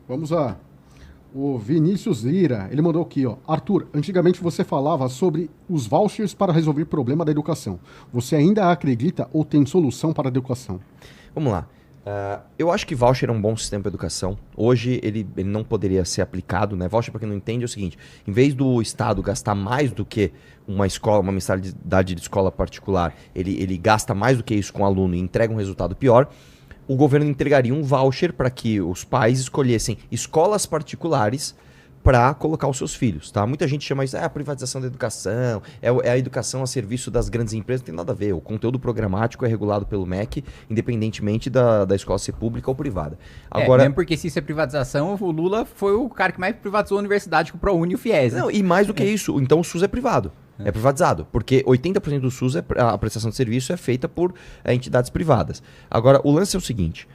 Vamos lá. O Vinícius Lira, ele mandou aqui, ó. Arthur, antigamente você falava sobre os vouchers para resolver problema da educação. Você ainda acredita ou tem solução para a educação? Vamos lá. Eu acho que voucher é um bom sistema para educação. Hoje ele não poderia ser aplicado, né? Voucher, para quem não entende, é o seguinte: em vez do Estado gastar mais do que uma escola, uma mensalidade de escola particular, ele gasta mais do que isso com o aluno e entrega um resultado pior. O governo entregaria um voucher para que os pais escolhessem escolas particulares para colocar os seus filhos, tá? Muita gente chama isso, a privatização da educação, é a educação a serviço das grandes empresas, não tem nada a ver. O conteúdo programático é regulado pelo MEC, independentemente da escola ser pública ou privada. Agora, mesmo porque se isso é privatização, o Lula foi o cara que mais privatizou a universidade com o ProUni e o FIES, né? não, e mais do que isso, então o SUS é privado. É privatizado, porque 80% do SUS, a prestação de serviço é feita por entidades privadas. Agora, o lance é o seguinte,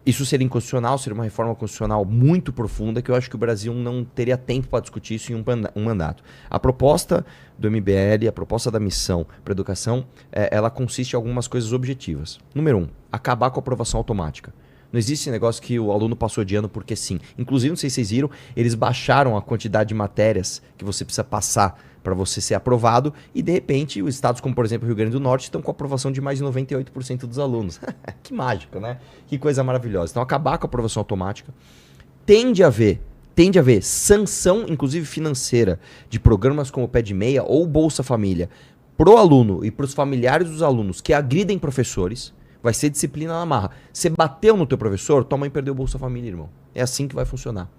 isso seria inconstitucional, seria uma reforma constitucional muito profunda, que eu acho que o Brasil não teria tempo para discutir isso em um mandato. A proposta do MBL, a proposta da missão para a educação, ela consiste em algumas coisas objetivas. Número 1, acabar com a aprovação automática. Não existe esse negócio que o aluno passou de ano porque sim. Inclusive, não sei se vocês viram, eles baixaram a quantidade de matérias que você precisa passar para você ser aprovado e, de repente, os estados como, por exemplo, o Rio Grande do Norte estão com aprovação de mais de 98% dos alunos. Que mágico, né? Que coisa maravilhosa. Então, acabar com a aprovação automática. Tende a haver sanção, inclusive financeira, de programas como o Pé de Meia ou Bolsa Família pro aluno e pros familiares dos alunos que agridem professores. Vai ser disciplina na marra. Você bateu no teu professor, tua mãe perdeu o Bolsa Família, irmão. É assim que vai funcionar.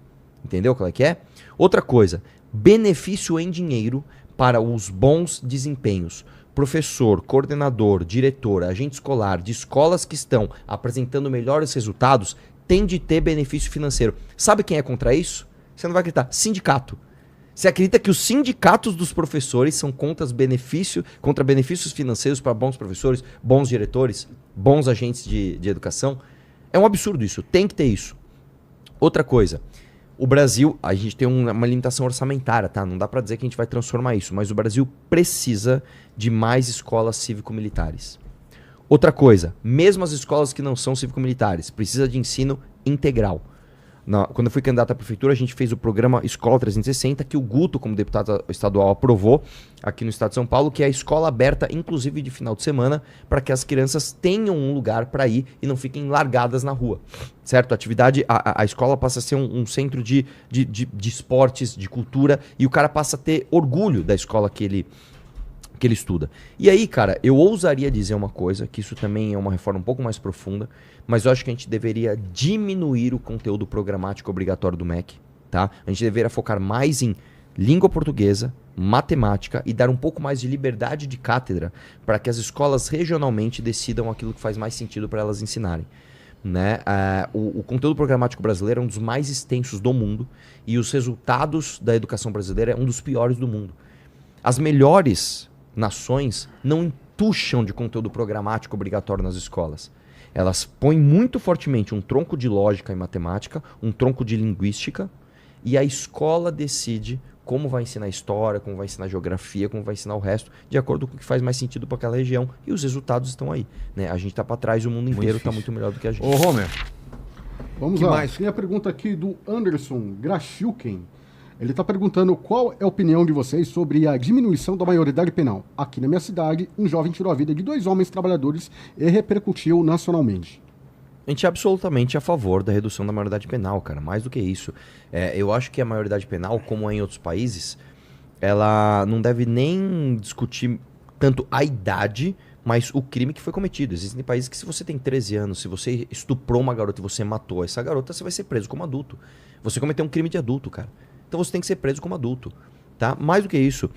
Entendeu qual é que é? Outra coisa, benefício em dinheiro para os bons desempenhos. Professor, coordenador, diretor, agente escolar de escolas que estão apresentando melhores resultados tem de ter benefício financeiro. Sabe quem é contra isso? Você não vai acreditar. Sindicato. Você acredita que os sindicatos dos professores são contra benefícios financeiros para bons professores, bons diretores, bons agentes de educação? É um absurdo isso, tem que ter isso. Outra coisa, o Brasil, a gente tem uma limitação orçamentária, tá? Não dá para dizer que a gente vai transformar isso, mas o Brasil precisa de mais escolas cívico-militares. Outra coisa, mesmo as escolas que não são cívico-militares, precisa de ensino integral. Quando eu fui candidato à prefeitura, a gente fez o programa Escola 360, que o Guto, como deputado estadual, aprovou aqui no estado de São Paulo, que é a escola aberta, inclusive de final de semana, para que as crianças tenham um lugar para ir e não fiquem largadas na rua. Certo? A escola passa a ser um centro de esportes, de cultura, e o cara passa a ter orgulho da escola que ele estuda. E aí, cara, eu ousaria dizer uma coisa, que isso também é uma reforma um pouco mais profunda, mas eu acho que a gente deveria diminuir o conteúdo programático obrigatório do MEC, tá? A gente deveria focar mais em língua portuguesa, matemática e dar um pouco mais de liberdade de cátedra para que as escolas regionalmente decidam aquilo que faz mais sentido para elas ensinarem. Né? O conteúdo programático brasileiro é um dos mais extensos do mundo e os resultados da educação brasileira é um dos piores do mundo. As melhores nações não entucham de conteúdo programático obrigatório nas escolas. Elas põem muito fortemente um tronco de lógica e matemática, um tronco de linguística, e a escola decide como vai ensinar história, como vai ensinar geografia, como vai ensinar o resto, de acordo com o que faz mais sentido para aquela região. E os resultados estão aí. Né? A gente está para trás, o mundo inteiro está muito melhor do que a gente. Ô, Homer. Vamos lá. Tem a pergunta aqui do Anderson Grachilken. Ele está perguntando qual é a opinião de vocês sobre a diminuição da maioridade penal. Aqui na minha cidade, um jovem tirou a vida de 2 homens trabalhadores e repercutiu nacionalmente. A gente é absolutamente a favor da redução da maioridade penal, cara. Mais do que isso. Eu acho que a maioridade penal, como é em outros países, ela não deve nem discutir tanto a idade, mas o crime que foi cometido. Existem países que se você tem 13 anos, se você estuprou uma garota e você matou essa garota, você vai ser preso como adulto. Você cometeu um crime de adulto, cara. Então você tem que ser preso como adulto, tá? Mais do que isso,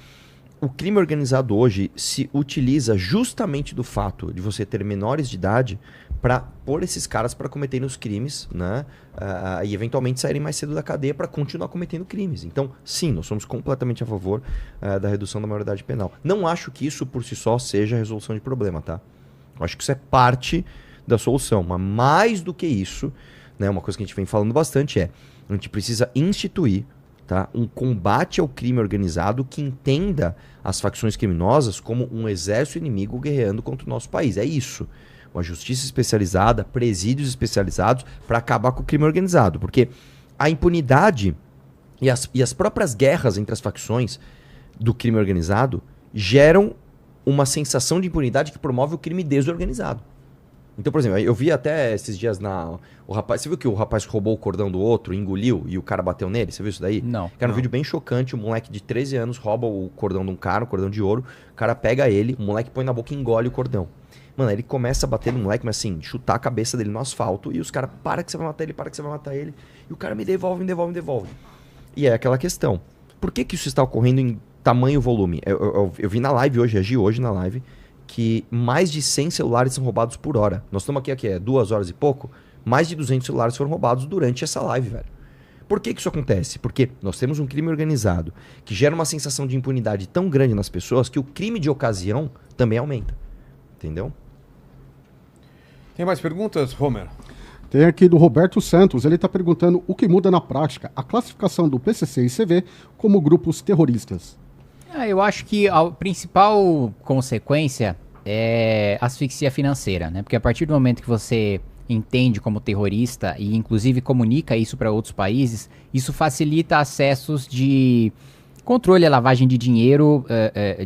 o crime organizado hoje se utiliza justamente do fato de você ter menores de idade para pôr esses caras para cometerem os crimes, né? E eventualmente saírem mais cedo da cadeia para continuar cometendo crimes. Então, sim, nós somos completamente a favor da redução da maioridade penal. Não acho que isso por si só seja a resolução de problema, tá? Eu acho que isso é parte da solução, mas mais do que isso, né? Uma coisa que a gente vem falando bastante a gente precisa instituir, tá, um combate ao crime organizado que entenda as facções criminosas como um exército inimigo guerreando contra o nosso país. É isso. uma justiça especializada, presídios especializados para acabar com o crime organizado. Porque a impunidade e as próprias guerras entre as facções do crime organizado geram uma sensação de impunidade que promove o crime desorganizado. Então, por exemplo, eu vi até esses dias o rapaz, você viu que o rapaz roubou o cordão do outro, engoliu e o cara bateu nele? Você viu isso daí? Não. Cara, um vídeo bem chocante, um moleque de 13 anos rouba o cordão de um cara, o cordão de ouro, o cara pega ele, o moleque põe na boca e engole o cordão. Mano, aí ele começa a bater no moleque, mas assim, chutar a cabeça dele no asfalto e os caras, para que você vai matar ele, para que você vai matar ele. E o cara me devolve. E é aquela questão. Por que isso está ocorrendo em tamanho volume? Eu vi na live hoje, agi hoje na live, que mais de 100 celulares são roubados por hora. Nós estamos aqui é 2 horas e pouco, mais de 200 celulares foram roubados durante essa live, velho. Por que isso acontece? Porque nós temos um crime organizado que gera uma sensação de impunidade tão grande nas pessoas que o crime de ocasião também aumenta. Entendeu? Tem mais perguntas, Homer? Tem aqui do Roberto Santos, ele está perguntando o que muda na prática a classificação do PCC e CV como grupos terroristas. Eu acho que a principal consequência é asfixia financeira, né? Porque a partir do momento que você entende como terrorista e inclusive comunica isso para outros países, isso facilita acessos de controle e lavagem de dinheiro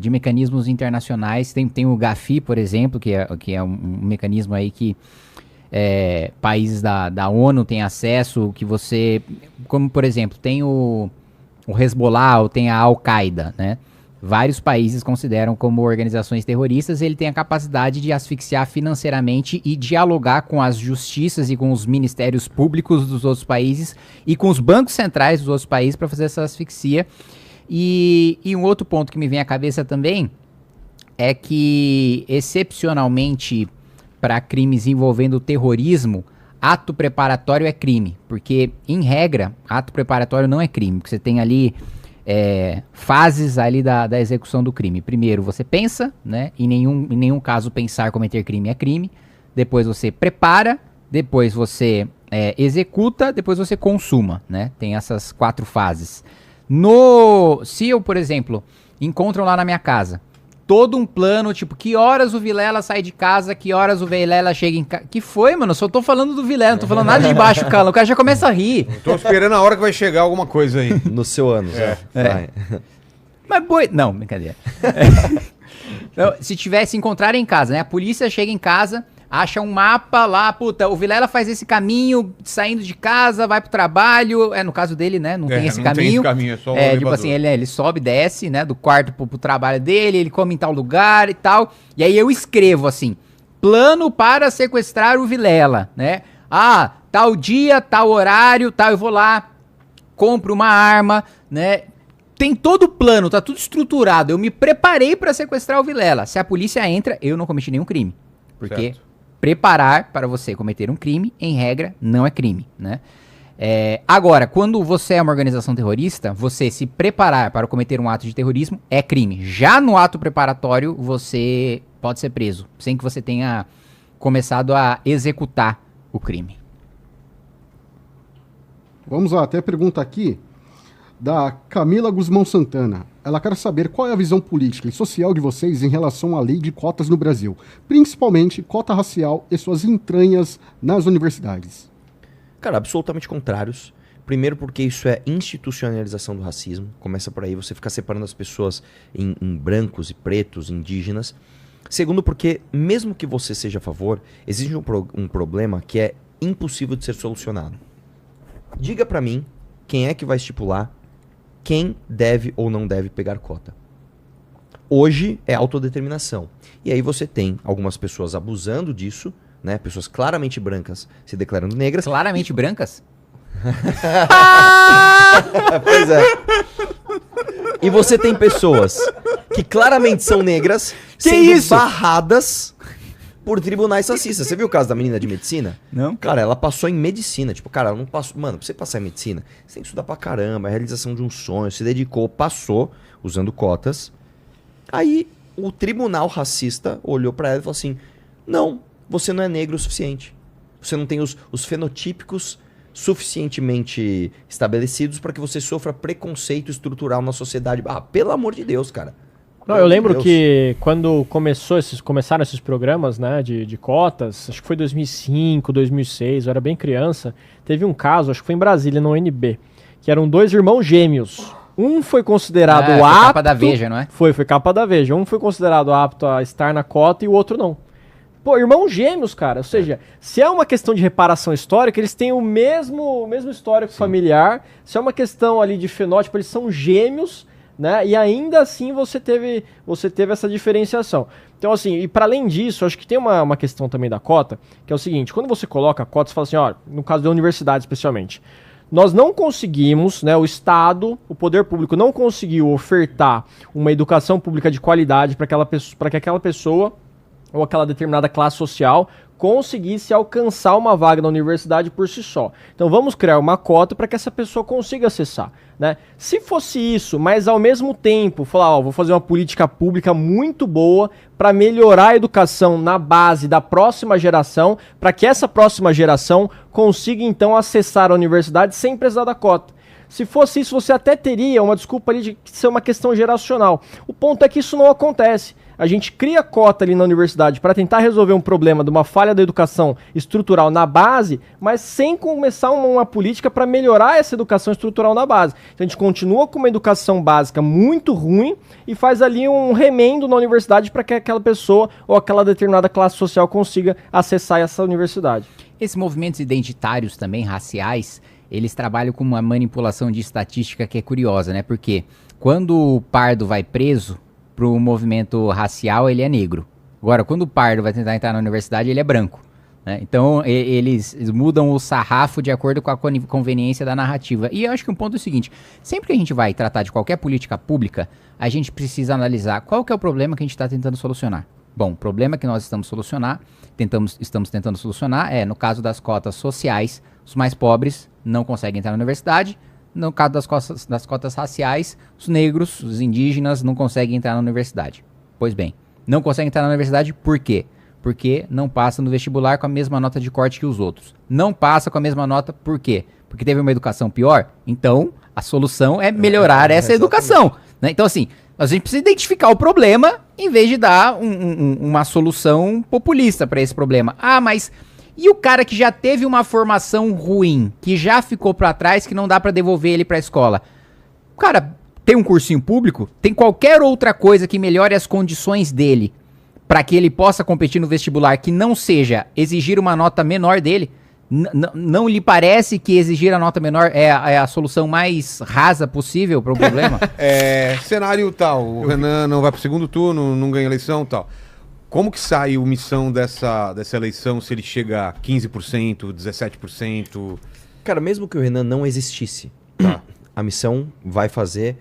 de mecanismos internacionais. Tem o GAFI, por exemplo, que é um mecanismo aí que países da ONU têm acesso, que você... Como, por exemplo, tem o Hezbollah ou tem a Al-Qaeda, né? Vários países consideram como organizações terroristas. Ele tem a capacidade de asfixiar financeiramente e dialogar com as justiças e com os ministérios públicos dos outros países e com os bancos centrais dos outros países para fazer essa asfixia. E um outro ponto que me vem à cabeça também é que, excepcionalmente, para crimes envolvendo terrorismo, ato preparatório é crime. Porque, em regra, ato preparatório não é crime. Porque você tem ali fases ali da execução do crime. Primeiro, você pensa, né? Em nenhum caso pensar cometer crime é crime. Depois você prepara. Depois você executa. Depois você consuma, né? Tem essas 4 fases. Se eu, por exemplo, encontram lá na minha casa todo um plano, tipo, que horas o Vilela sai de casa, que horas o Vilela chega em casa. Que foi, mano? Eu só tô falando do Vilela, não tô falando nada de baixo, cala. O cara já começa a rir. Tô esperando a hora que vai chegar alguma coisa aí. No seu ano, Mas boi... Não, brincadeira. Então, se encontrar em casa, né? A polícia chega em casa, acha um mapa lá, puta, o Vilela faz esse caminho, saindo de casa, vai pro trabalho. No caso dele, né? Não tem esse caminho. Tem esse caminho, é só tipo assim, ele sobe, desce, né? Do quarto pro trabalho dele, ele come em tal lugar e tal. E aí eu escrevo assim, plano para sequestrar o Vilela, né? Tal dia, tal horário, tal, eu vou lá, compro uma arma, né? Tem todo o plano, tá tudo estruturado. Eu me preparei para sequestrar o Vilela. Se a polícia entra, eu não cometi nenhum crime. Porque preparar para você cometer um crime, em regra, não é crime, né? Agora, quando você é uma organização terrorista, você se preparar para cometer um ato de terrorismo é crime. Já no ato preparatório, você pode ser preso, sem que você tenha começado a executar o crime. Vamos lá, tem a pergunta aqui da Camila Guzmão Santana. Ela quer saber qual é a visão política e social de vocês em relação à lei de cotas no Brasil, principalmente cota racial e suas entranhas nas universidades. Cara, absolutamente contrários. Primeiro porque isso é institucionalização do racismo. Começa por aí, você fica separando as pessoas em brancos e pretos, indígenas. Segundo porque, mesmo que você seja a favor, existe um problema que é impossível de ser solucionado. Diga pra mim quem é que vai estipular quem deve ou não deve pegar cota. Hoje é autodeterminação. E aí você tem algumas pessoas abusando disso, né? Pessoas claramente brancas se declarando negras. Claramente brancas? Pois é. E você tem pessoas que claramente são negras sendo barradas por tribunais racistas. Você viu o caso da menina de medicina? Não. Cara, ela passou em medicina. Tipo, cara, ela não passou... Mano, pra você passar em medicina, você tem que estudar pra caramba, a realização de um sonho, se dedicou, passou, usando cotas. Aí, o tribunal racista olhou pra ela e falou assim, não, você não é negro o suficiente. Você não tem os fenotípicos suficientemente estabelecidos para que você sofra preconceito estrutural na sociedade. Pelo amor de Deus, cara. Não, eu lembro que quando começaram esses programas, né, de cotas, acho que foi 2005, 2006, eu era bem criança, teve um caso, acho que foi em Brasília, no UNB, que eram 2 irmãos gêmeos. Um foi considerado apto... Foi capa da Veja, não é? Foi capa da Veja. Um foi considerado apto a estar na cota e o outro não. Pô, irmãos gêmeos, cara. Ou seja, se é uma questão de reparação histórica, eles têm o mesmo histórico familiar. Se é uma questão ali de fenótipo, eles são gêmeos, né? E ainda assim você teve essa diferenciação. Então, assim, e para além disso, acho que tem uma questão também da cota, que é o seguinte, quando você coloca a cota, você fala assim, ó, no caso da universidade especialmente, nós não conseguimos, né, o Estado, o poder público não conseguiu ofertar uma educação pública de qualidade para que aquela pessoa ou aquela determinada classe social conseguisse alcançar uma vaga na universidade por si só. Então vamos criar uma cota para que essa pessoa consiga acessar, né? Se fosse isso, mas ao mesmo tempo falar, ó, vou fazer uma política pública muito boa para melhorar a educação na base da próxima geração, para que essa próxima geração consiga então acessar a universidade sem precisar da cota. Se fosse isso, você até teria uma desculpa ali de ser uma questão geracional. O ponto é que isso não acontece. A gente cria cota ali na universidade para tentar resolver um problema de uma falha da educação estrutural na base, mas sem começar uma política para melhorar essa educação estrutural na base. Então a gente continua com uma educação básica muito ruim e faz ali um remendo na universidade para que aquela pessoa ou aquela determinada classe social consiga acessar essa universidade. Esses movimentos identitários também, raciais, eles trabalham com uma manipulação de estatística que é curiosa, né? Porque quando o pardo vai preso, pro movimento racial, ele é negro. Agora, quando o pardo vai tentar entrar na universidade, ele é branco, né? Então, eles mudam o sarrafo de acordo com a conveniência da narrativa. E eu acho que um ponto é o seguinte, sempre que a gente vai tratar de qualquer política pública, a gente precisa analisar qual que é o problema que a gente está tentando solucionar. Bom, o problema que nós estamos tentando solucionar é, no caso das cotas sociais, os mais pobres não conseguem entrar na universidade. No caso das cotas raciais, os negros, os indígenas não conseguem entrar na universidade. Pois bem, não conseguem entrar na universidade por quê? Porque não passa no vestibular com a mesma nota de corte que os outros. Não passa com a mesma nota por quê? Porque teve uma educação pior? Então, a solução é melhorar essa educação, né? Então, assim, a gente precisa identificar o problema em vez de dar uma solução populista para esse problema. Ah, mas... E o cara que já teve uma formação ruim, que já ficou pra trás, que não dá pra devolver ele pra escola? O cara tem um cursinho público, tem qualquer outra coisa que melhore as condições dele pra que ele possa competir no vestibular, que não seja exigir uma nota menor dele? Não lhe parece que exigir a nota menor é a solução mais rasa possível para o problema? Cenário tal, o Renan não vai pro segundo turno, não ganha eleição tal. Como que sai a missão dessa eleição se ele chega a 15%, 17%? Cara, mesmo que o Renan não existisse, tá, a missão vai fazer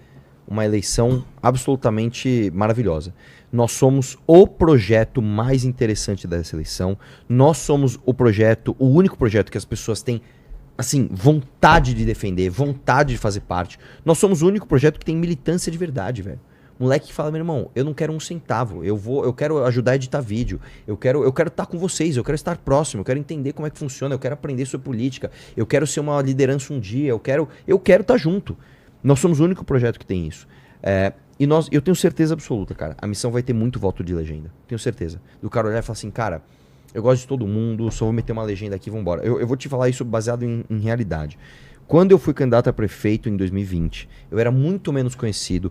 uma eleição absolutamente maravilhosa. Nós somos o projeto mais interessante dessa eleição. Nós somos o único projeto que as pessoas têm, assim, vontade de defender, vontade de fazer parte. Nós somos o único projeto que tem militância de verdade, velho. Moleque que fala, meu irmão, eu não quero um centavo, eu quero ajudar a editar vídeo, eu quero estar com vocês, eu quero estar próximo, eu quero entender como é que funciona, eu quero aprender sobre política, eu quero ser uma liderança um dia, eu quero estar junto. Nós somos o único projeto que tem isso. Eu tenho certeza absoluta, cara, a missão vai ter muito voto de legenda, tenho certeza. Do cara olhar e falar assim, cara, eu gosto de todo mundo, só vou meter uma legenda aqui e vambora. Eu vou te falar isso baseado em realidade. Quando eu fui candidato a prefeito em 2020, eu era muito menos conhecido.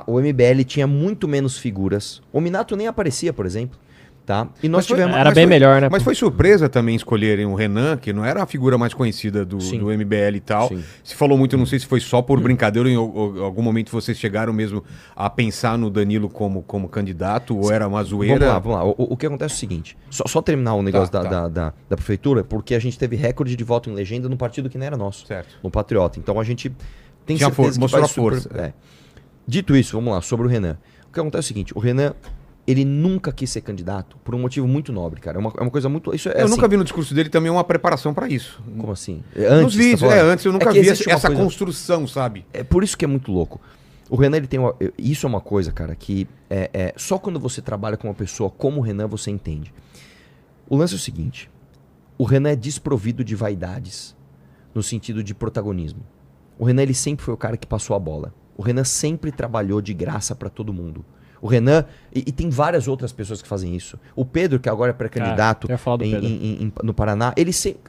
O MBL tinha muito menos figuras. O Minato nem aparecia, por exemplo. Tá? E nós tivemos... Era bem melhor, né? Mas foi surpresa também escolherem o Renan, que não era a figura mais conhecida do MBL e tal. Sim. Se falou muito, não sei se foi só por brincadeira ou em algum momento vocês chegaram mesmo a pensar no Danilo como candidato, ou era uma zoeira? Vamos lá. O que acontece é o seguinte, só terminar o negócio da prefeitura, porque a gente teve recorde de voto em legenda no partido que não era nosso. Certo. No Patriota. Então a gente tem certeza que vai força. Dito isso, vamos lá, sobre o Renan. O que acontece é o seguinte, o Renan, ele nunca quis ser candidato por um motivo muito nobre, cara. É uma coisa muito... Eu nunca vi no discurso dele também uma preparação pra isso. Como assim? Nos vídeos, antes eu nunca vi essa construção, sabe? É por isso que é muito louco. O Renan, ele tem isso é uma coisa, cara, que só quando você trabalha com uma pessoa como o Renan, você entende. O lance é o seguinte, o Renan é desprovido de vaidades, no sentido de protagonismo. O Renan, ele sempre foi o cara que passou a bola. O Renan sempre trabalhou de graça pra todo mundo. O Renan, e tem várias outras pessoas que fazem isso. O Pedro, que agora é pré-candidato no Paraná,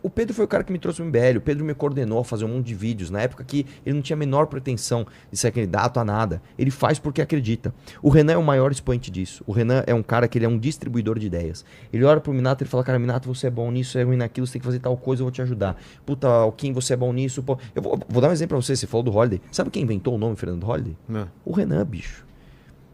o Pedro foi o cara que me trouxe o MBL, o Pedro me coordenou a fazer um monte de vídeos, na época que ele não tinha a menor pretensão de ser candidato a nada. Ele faz porque acredita. O Renan é o maior expoente disso. O Renan é um cara que ele é um distribuidor de ideias. Ele olha pro Minato e fala, cara, Minato, você é bom nisso, é ruim naquilo, você tem que fazer tal coisa, eu vou te ajudar. Puta, Kim, você é bom nisso. Pô. Eu vou dar um exemplo pra você falou do Holiday. Sabe quem inventou o nome Fernando Holiday? Não. O Renan, bicho.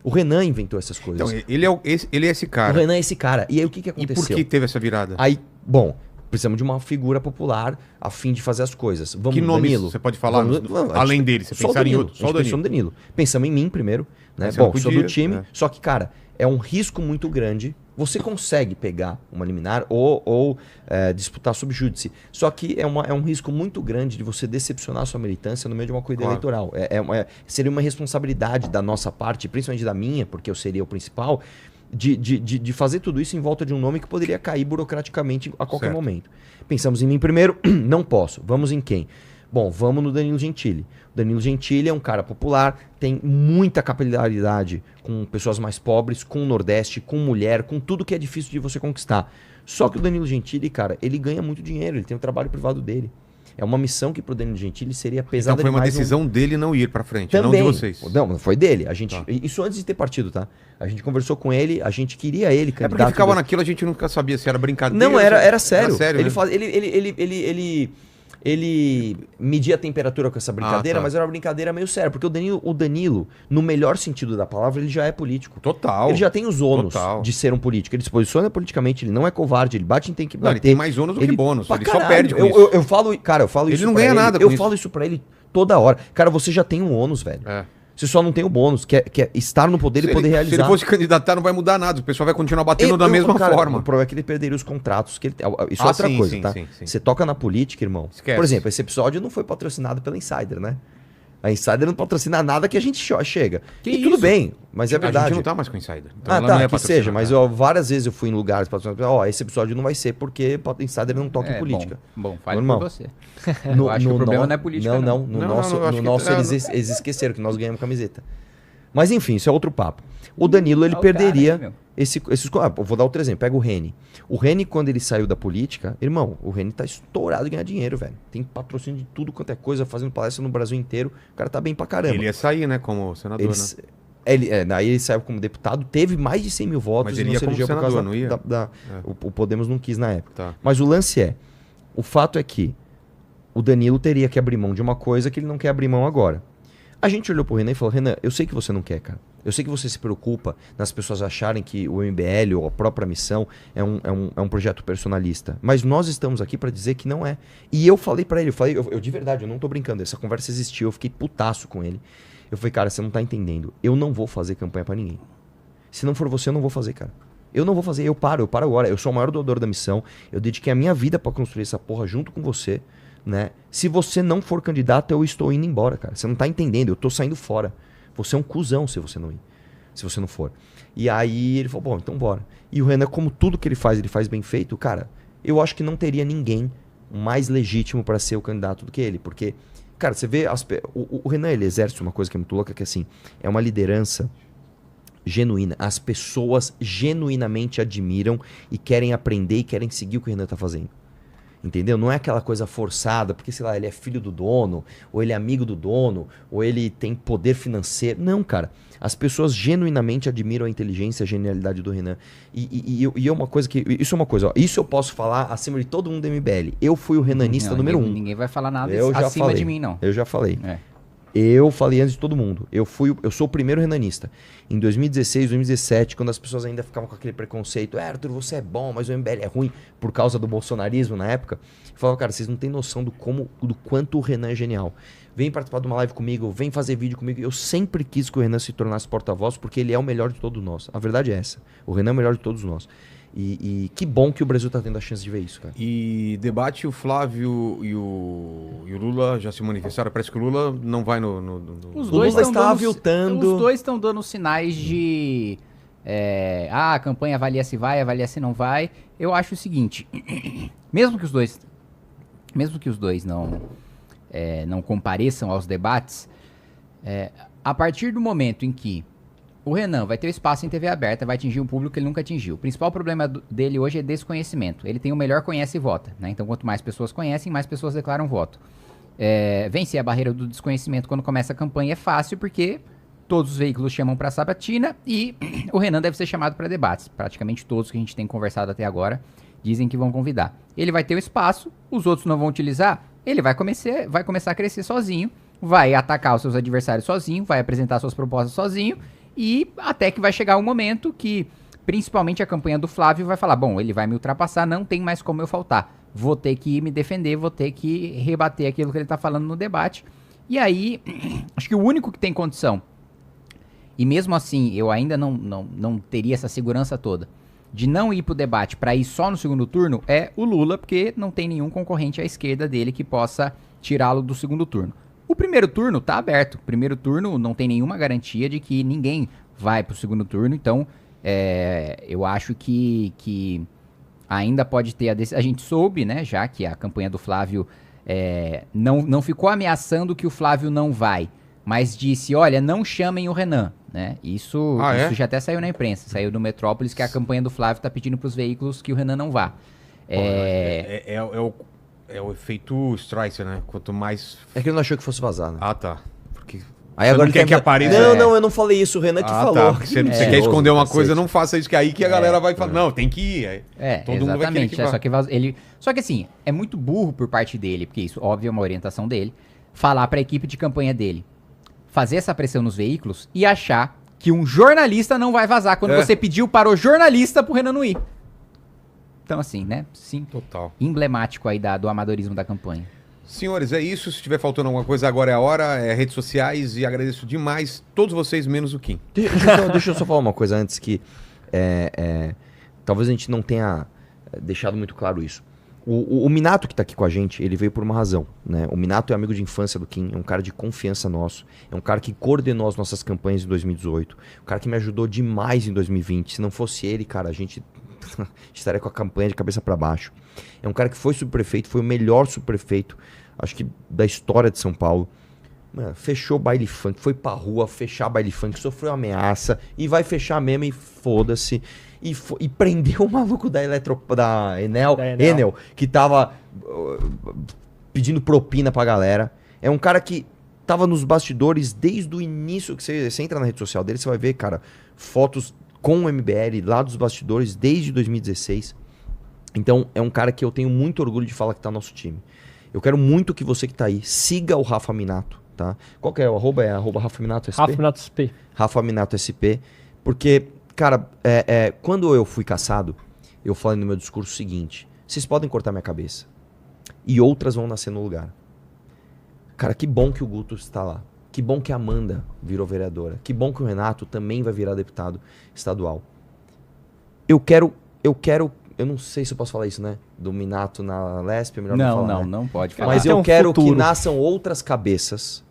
O Renan inventou essas coisas. Então, ele é esse cara. O Renan é esse cara. E aí o que aconteceu? E por que teve essa virada? Aí, bom, precisamos de uma figura popular a fim de fazer as coisas. Vamos, que nome Danilo. Você pode falar? Além dele, você pensar em outro. Só o Danilo. No Danilo. Pensamos em mim primeiro. Né? Bom, sou do time. Só que, cara, é um risco muito grande. Você consegue pegar uma liminar ou disputar subjúdice. Só que é um risco muito grande de você decepcionar a sua militância no meio de uma corrida eleitoral. Seria uma responsabilidade da nossa parte, principalmente da minha, porque eu seria o principal, de fazer tudo isso em volta de um nome que poderia cair burocraticamente a qualquer momento. Pensamos em mim primeiro, não posso. Vamos em quem? Bom, vamos no Danilo Gentili. O Danilo Gentili é um cara popular, tem muita capilaridade com pessoas mais pobres, com o Nordeste, com mulher, com tudo que é difícil de você conquistar. Só que o Danilo Gentili, cara, ele ganha muito dinheiro, ele tem o trabalho privado dele. É uma missão que pro Danilo Gentili seria pesada demais. Então foi uma decisão dele não ir pra frente, também, não de vocês. Não foi dele. A gente, isso antes de ter partido, tá? A gente conversou com ele, a gente queria ele candidato. É porque ficava naquilo, a gente nunca sabia se era brincadeira. Não, era sério. Era sério, Ele media a temperatura com essa brincadeira, mas era uma brincadeira meio séria. Porque o Danilo, no melhor sentido da palavra, ele já é político. Total. Ele já tem os ônus de ser um político. Ele se posiciona politicamente, ele não é covarde, ele bate em tem que bater. Não, ele tem mais ônus do que bônus. Ele caralho, só perde com isso. Eu falo isso pra ele. Ele não ganha nada com isso. Eu falo isso pra ele toda hora. Cara, você já tem um ônus, velho. Você só não tem o bônus, que é estar no poder e poder realizar. Se ele fosse candidatar, não vai mudar nada. O pessoal vai continuar batendo da mesma forma. O problema é que ele perderia os contratos. Isso é outra coisa, tá? Sim. Você toca na política, irmão. Esquece. Por exemplo, esse episódio não foi patrocinado pela Insider, né? A Insider não patrocina nada que a gente chega. Tudo bem, mas é verdade. A gente não tá mais com Insider. Então que seja. Mas várias vezes eu fui em lugares patrocinados. Esse episódio não vai ser porque a Insider não toca em política. Bom, fale por você. Eu acho que o problema não é política. Não. No nosso eles esqueceram que nós ganhamos camiseta. Mas enfim, isso é outro papo. O Danilo, ele perderia esses... vou dar outro exemplo. Pega o Reni. O Reni, quando ele saiu da política, irmão, o Reni tá estourado em ganhar dinheiro, velho. Tem patrocínio de tudo quanto é coisa, fazendo palestra no Brasil inteiro. O cara tá bem pra caramba. Ele ia sair, né, como senador, né? Aí ele saiu como deputado, teve mais de 100 mil votos. Mas ele ia como senador, não ia? O Podemos não quis na época. Tá. Mas o lance o fato é que o Danilo teria que abrir mão de uma coisa que ele não quer abrir mão agora. A gente olhou pro Renan e falou, Renan, eu sei que você não quer, cara. Eu sei que você se preocupa nas pessoas acharem que o MBL ou a própria missão é um projeto personalista. Mas nós estamos aqui para dizer que não é. E eu falei para ele, eu de verdade, eu não tô brincando, essa conversa existiu, eu fiquei putaço com ele. Eu falei, cara, você não tá entendendo. Eu não vou fazer campanha para ninguém. Se não for você, eu não vou fazer, cara. Eu não vou fazer, eu paro agora. Eu sou o maior doador da missão. Eu dediquei a minha vida para construir essa porra junto com você. Né? Se você não for candidato, eu estou indo embora, cara. Você não tá entendendo, eu tô saindo fora. Você é um cuzão se você não ir. Se você não for. E aí ele falou, bom, então bora. E o Renan, como tudo que ele faz bem feito, cara, eu acho que não teria ninguém mais legítimo para ser o candidato do que ele. Porque, cara, você vê... O Renan, ele exerce uma coisa que é muito louca, que assim, é uma liderança genuína. As pessoas genuinamente admiram e querem aprender e querem seguir o que o Renan tá fazendo. Entendeu? Não é aquela coisa forçada, porque, sei lá, ele é filho do dono, ou ele é amigo do dono, ou ele tem poder financeiro. Não, cara. As pessoas genuinamente admiram a inteligência, a genialidade do Renan. E é uma coisa que... Isso é uma coisa, ó. Isso eu posso falar acima de todo mundo do MBL. Eu fui o renanista número 1. Ninguém vai falar nada acima de mim, não. Eu já falei. Eu falei antes de todo mundo. Eu sou o primeiro renanista. Em 2016, 2017, quando as pessoas ainda ficavam com aquele preconceito, Arthur, você é bom, mas o MBL é ruim, por causa do bolsonarismo na época, eu falava, cara, vocês não têm noção do quanto o Renan é genial. Vem participar de uma live comigo, vem fazer vídeo comigo. Eu sempre quis que o Renan se tornasse porta-voz, porque ele é o melhor de todos nós. A verdade é essa. O Renan é o melhor de todos nós. E que bom que o Brasil tá tendo a chance de ver isso, cara. E debate, o Flávio e o Lula já se manifestaram. Parece que o Lula não vai Os dois estão aviltando. Os dois estão dando sinais de... a campanha avalia se vai, avalia se não vai. Eu acho o seguinte, mesmo que os dois não compareçam aos debates, a partir do momento em que o Renan vai ter o espaço em TV aberta, vai atingir um público que ele nunca atingiu. O principal problema dele hoje é desconhecimento. Ele tem o melhor conhece e vota, né? Então, quanto mais pessoas conhecem, mais pessoas declaram voto. Vencer a barreira do desconhecimento quando começa a campanha é fácil, porque todos os veículos chamam para sabatina e o Renan deve ser chamado para debates. Praticamente todos que a gente tem conversado até agora dizem que vão convidar. Ele vai ter o espaço, os outros não vão utilizar, ele vai começar a crescer sozinho, vai atacar os seus adversários sozinho, vai apresentar suas propostas sozinho, e até que vai chegar um momento que, principalmente a campanha do Flávio, vai falar, bom, ele vai me ultrapassar, não tem mais como eu faltar. Vou ter que me defender, vou ter que rebater aquilo que ele tá falando no debate. E aí, acho que o único que tem condição, e mesmo assim eu ainda não teria essa segurança toda, de não ir pro debate para ir só no segundo turno, é o Lula, porque não tem nenhum concorrente à esquerda dele que possa tirá-lo do segundo turno. O primeiro turno tá aberto. O primeiro turno não tem nenhuma garantia de que ninguém vai pro segundo turno, então eu acho que ainda pode ter a gente soube, né, já que a campanha do Flávio não ficou ameaçando que o Flávio não vai, mas disse, olha, não chamem o Renan, né? Isso já até saiu na imprensa, saiu do Metrópolis, que a campanha do Flávio tá pedindo pros veículos que o Renan não vá. É o efeito Streisand, né? Quanto mais... É que ele não achou que fosse vazar, né? Ah, tá. Porque aí agora não quer que apareça... Não, eu não falei isso, o Renan que falou. Tá, porque você quer esconder uma coisa, não faça isso, que aí que a galera vai falar, não, tem que ir. Todo mundo vai querer que vá. Só que assim, é muito burro por parte dele, porque isso, óbvio, é uma orientação dele, falar pra equipe de campanha dele, fazer essa pressão nos veículos e achar que um jornalista não vai vazar quando você pediu para o jornalista pro Renan não ir. Então assim, né? Sim. Total. Emblemático aí do amadorismo da campanha. Senhores, é isso. Se estiver faltando alguma coisa, agora é a hora. Redes sociais, e agradeço demais todos vocês, menos o Kim. Deixa eu só falar uma coisa antes que talvez a gente não tenha deixado muito claro isso. O Minato que tá aqui com a gente, ele veio por uma razão, né? O Minato é amigo de infância do Kim, é um cara de confiança nosso, é um cara que coordenou as nossas campanhas em 2018, um cara que me ajudou demais em 2020. Se não fosse ele, cara, a gente estaria com a campanha de cabeça para baixo. É um cara que foi subprefeito, foi o melhor subprefeito, acho que da história de São Paulo. Mano, fechou baile funk, foi pra rua fechar baile funk, sofreu ameaça e vai fechar mesmo e foda-se. E prendeu o maluco da Enel, que tava pedindo propina pra galera. É um cara que tava nos bastidores desde o início, que você entra na rede social dele, você vai ver, cara, fotos com o MBL lá dos bastidores desde 2016. Então, é um cara que eu tenho muito orgulho de falar que tá no nosso time. Eu quero muito que você que tá aí siga o Rafa Minato, tá? Qual que é o arroba? É arroba Rafa Minato SP? Rafa Minato SP. Rafa Minato SP. Porque, cara, quando eu fui caçado, eu falei no meu discurso o seguinte: vocês podem cortar minha cabeça e outras vão nascer no lugar. Cara, que bom que o Guto está lá. Que bom que a Amanda virou vereadora. Que bom que o Renato também vai virar deputado estadual. Eu não sei se eu posso falar isso, né? Do Minato na Lesp, é melhor não falar. Não pode falar. Mas eu quero que nasçam outras cabeças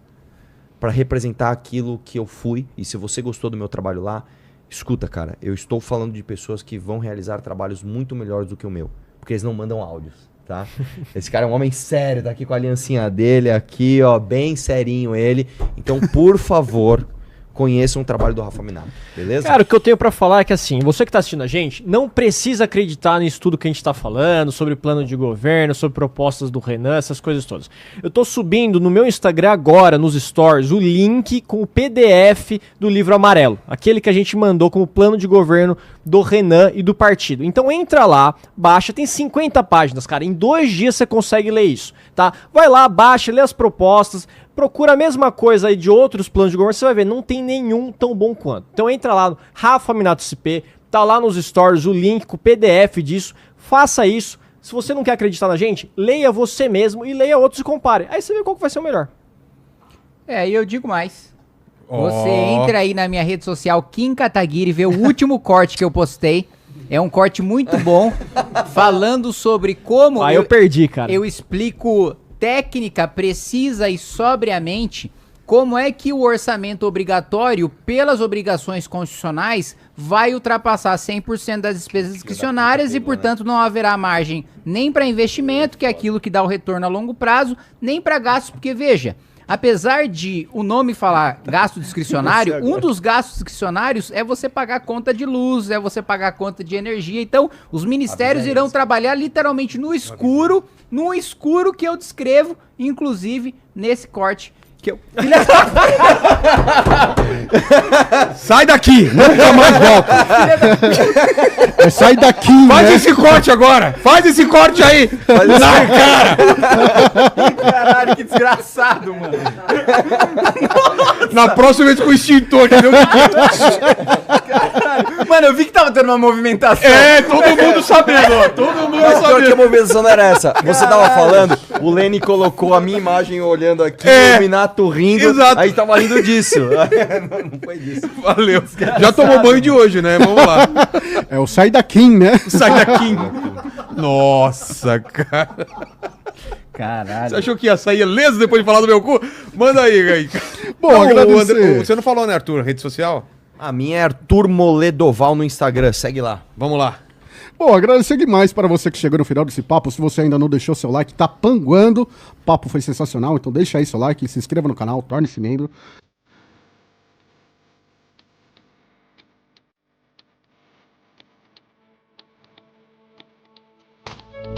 para representar aquilo que eu fui. E se você gostou do meu trabalho lá, escuta, cara, eu estou falando de pessoas que vão realizar trabalhos muito melhores do que o meu. Porque eles não mandam áudios, tá? Esse cara é um homem sério, tá aqui com a aliancinha dele, aqui, ó, bem serinho ele. Então, por favor, conheçam o trabalho do Rafa Minato, beleza? Cara, o que eu tenho pra falar é que assim, você que tá assistindo a gente, não precisa acreditar nisso tudo que a gente tá falando, sobre plano de governo, sobre propostas do Renan, essas coisas todas. Eu tô subindo no meu Instagram agora, nos stories, o link com o PDF do livro amarelo, aquele que a gente mandou como plano de governo do Renan e do partido. Então entra lá, baixa, tem 50 páginas, cara, em 2 dias você consegue ler isso, tá? Vai lá, baixa, lê as propostas, procura a mesma coisa aí de outros planos de governo, você vai ver, não tem nenhum tão bom quanto. Então entra lá no Rafa Minato SP, tá lá nos stories o link com o PDF disso, faça isso. Se você não quer acreditar na gente, leia você mesmo e leia outros e compare. Aí você vê qual que vai ser o melhor. E eu digo mais. Você entra aí na minha rede social, Kim Kataguiri, e vê o último corte que eu postei. É um corte muito bom, falando sobre como... eu perdi, cara. Eu explico técnica, precisa e sobriamente como é que o orçamento obrigatório, pelas obrigações constitucionais, vai ultrapassar 100% das despesas discricionárias e, portanto, não haverá margem nem para investimento, que é aquilo que dá o retorno a longo prazo, nem para gastos, porque, veja, apesar de o nome falar gasto discricionário, um dos gastos discricionários é você pagar a conta de luz, é você pagar a conta de energia. Então, os ministérios irão trabalhar literalmente no escuro que eu descrevo, inclusive nesse corte que eu... Sai daqui! Nunca mais volta! Sai daqui, Faz né? esse corte agora! Faz esse corte aí! Na cara! Caralho, que desgraçado, mano. Na próxima vez com o extintor, entendeu? Mano, eu vi que tava tendo uma movimentação. É, todo mundo sabendo, ó. Todo mundo Mas pior que a sabendo. movimentação não era essa. Você tava falando, o Lene colocou a minha imagem olhando aqui, É. o Minato rindo, Exato. aí tava rindo disso. não foi disso. Valeu. Já tomou banho de hoje, né? Vamos lá. É o sai daqui, né? Sai daqui. Nossa, cara. Caralho. Você achou que ia sair leso depois de falar do meu cu? Manda aí. Bom, Não, agradecer. você não falou, né, Arthur? Rede social? A minha é Arthur Moledoval no Instagram, segue lá. Vamos lá. Bom, agradecer demais para você que chegou no final desse papo. Se você ainda não deixou seu like, tá panguando. O papo foi sensacional, então deixa aí seu like, se inscreva no canal, torne-se membro.